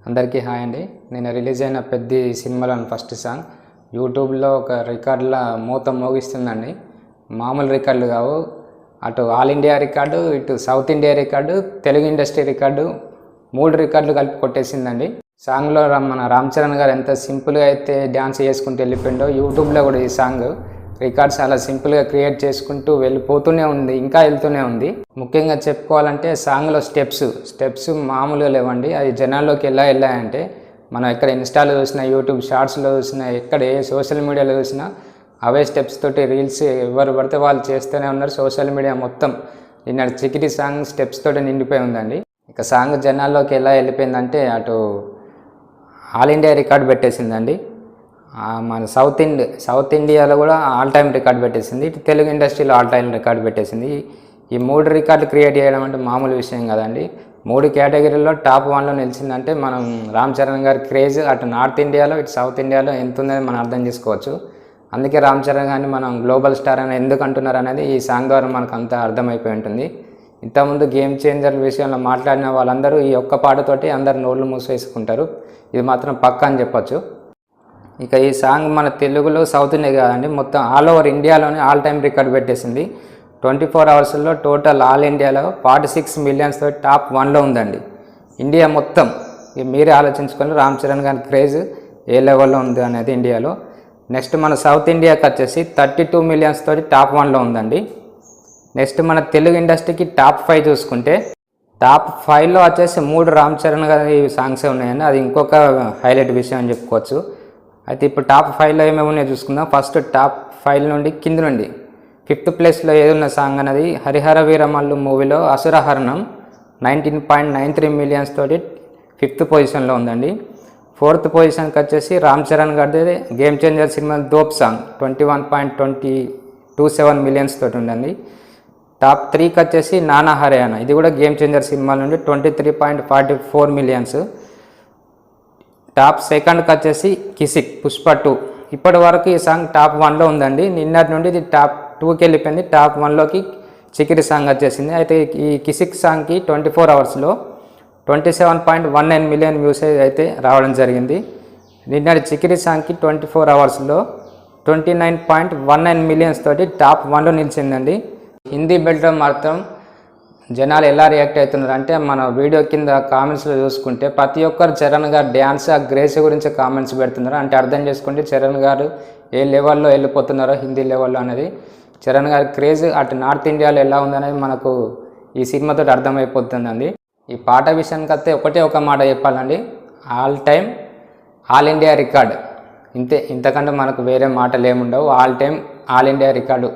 అందరికీ హాయ్ అండి. నేను రిలీజ్ అయిన పెద్ద సినిమాలోని ఫస్ట్ సాంగ్ యూట్యూబ్లో ఒక రికార్డుల మూత మోగిస్తుందండి. మామూలు రికార్డులు కావు. అటు ఆల్ ఇండియా రికార్డు, ఇటు south India record, Telugu industry record, 3 రికార్డులు కలిపి కొట్టేసిందండి. సాంగ్లో మన రామ్ చరణ్ గారు ఎంత సింపుల్గా అయితే డ్యాన్స్ చేసుకుంటూ వెళ్ళిపోయిండో, యూట్యూబ్లో కూడా ఈ సాంగ్ రికార్డ్స్ అలా సింపుల్గా క్రియేట్ చేసుకుంటూ వెళ్ళిపోతూనే ఉంది, ఇంకా వెళ్తూనే ఉంది. ముఖ్యంగా చెప్పుకోవాలంటే సాంగ్లో స్టెప్స్ మామూలుగా లేవండి. అది జనాల్లోకి ఎలా వెళ్ళాయంటే, మనం ఎక్కడ ఇన్స్టాలో చూసినా, యూట్యూబ్ షార్ట్స్లో చూసినా, ఎక్కడ ఏ సోషల్ మీడియాలో చూసినా అవే స్టెప్స్ తోటి రీల్స్ ఎవరు పడితే వాళ్ళు చేస్తూనే ఉన్నారు. సోషల్ మీడియా మొత్తం నిన్నటి చికిటి సాంగ్ స్టెప్స్ తోటి నిండిపోయి ఉందండి. ఇక సాంగ్ జనాల్లోకి ఎలా వెళ్ళిపోయిందంటే, అటు ఆల్ ఇండియా రికార్డు పెట్టేసిందండి. మన సౌత్ ఇండియాలో కూడా ఆల్ టైమ్ రికార్డు పెట్టేసింది. ఇటు తెలుగు ఇండస్ట్రీలో ఆల్ టైమ్ రికార్డు పెట్టేసింది. ఈ 3 రికార్డులు క్రియేట్ చేయడం అంటే మామూలు విషయం కదండి. 3 కేటగిరీలో టాప్ 1లో నిలిచిందంటే మనం రామ్ చరణ్ గారి క్రేజ్ అటు నార్త్ ఇండియాలో, ఇటు సౌత్ ఇండియాలో ఎంత ఉందని మనం అర్థం చేసుకోవచ్చు. అందుకే రామ్ చరణ్ గారిని మనం గ్లోబల్ స్టార్ అని ఎందుకు అంటున్నారు అనేది ఈ సాంగ్ ద్వారా మనకు అంతా అర్థమైపోయి ఉంటుంది. ఇంతకుముందు గేమ్ చేంజర్ విషయంలో మాట్లాడిన వాళ్ళందరూ ఈ ఒక్క పాటతోటి అందరు నోళ్ళు మూసేసుకుంటారు. ఇది మాత్రం పక్కా అని చెప్పచ్చు. ఇక ఈ సాంగ్ మన తెలుగులో సౌత్ ఇండియా కాదండి, మొత్తం ఆల్ ఓవర్ ఇండియాలోనే ఆల్ టైమ్ రికార్డ్ పెట్టేసింది. 24 అవర్స్లో టోటల్ ఆల్ ఇండియాలో 46 మిలియన్స్ తోటి టాప్ 1లో ఉందండి. ఇండియా మొత్తం మీరే ఆలోచించుకొని రామ్ చరణ్ గారి క్రేజ్ ఏ లెవెల్లో ఉంది అనేది ఇండియాలో. నెక్స్ట్ మన సౌత్ ఇండియాకి వచ్చేసి 32 మిలియన్స్ తోటి టాప్ 1లో ఉందండి. నెక్స్ట్ మన తెలుగు ఇండస్ట్రీకి టాప్ 5 చూసుకుంటే, టాప్ 5లో వచ్చేసి 3 రామ్ చరణ్ గారి సాంగ్సే ఉన్నాయండి. అది ఇంకొక హైలైట్ విషయం అని చెప్పుకోవచ్చు. అయితే ఇప్పుడు టాప్ 5లో ఏమేమి ఉన్నాయో చూసుకుందాం. ఫస్ట్ టాప్ 5 నుండి కింద నుండి 5th ప్లేస్లో ఏదున్న సాంగ్ అనేది హరిహర వీరమల్లు మూవీలో అసురహరణం 19.93 మిలియన్స్ తోటి 5th పొజిషన్లో ఉందండి. 4th పొజిషన్కి వచ్చేసి రామ్ చరణ్ గారిది game changer cinema dope song 21.27 millions తోటి ఉందండి. టాప్ 3కి వచ్చేసి నానా హర్యానా, ఇది కూడా గేమ్ చేంజర్ సినిమా నుండి 23.44 మిలియన్స్. టాప్ 2కి వచ్చేసి కిసిక్ పుష్ప 2. ఇప్పటి వరకు ఈ సాంగ్ టాప్ 1లో ఉందండి. నిన్నటి నుండి ఇది టాప్ 2కి వెళ్ళిపోయింది. టాప్ 1లోకి చికిరి సాంగ్ వచ్చేసింది. అయితే ఈ కిసిక్ సాంగ్కి 24 అవర్స్లో 27.19 మిలియన్ వ్యూస్ అయితే రావడం జరిగింది. నిన్నటి చికిరి సాంగ్కి 24 అవర్స్లో 29.19 మిలియన్స్ తోటి టాప్ 1లో నిలిచిందండి. హిందీ బెల్ట్లో మాత్రం జనాలు ఎలా రియాక్ట్ అవుతున్నారు అంటే, మన వీడియో కింద కామెంట్స్లో చూసుకుంటే ప్రతి ఒక్కరు చరణ్ గారు డ్యాన్స్ ఆ గ్రేస్ గురించి కామెంట్స్ పెడుతున్నారు. అంటే అర్థం చేసుకుంటే చరణ్ గారు ఏ లెవెల్లో వెళ్ళిపోతున్నారో హిందీ లెవెల్లో అనేది. చరణ్ గారి క్రేజ్ అటు నార్త్ ఇండియాలో ఎలా ఉందనేది మనకు ఈ సినిమాతో అర్థమైపోతుందండి. ఈ పాట విషయానికి వస్తే ఒక మాట చెప్పాలండి, all time all India record. ఇంతే, ఇంతకంటే మనకు వేరే మాటలు ఏముండవు. All time all India record.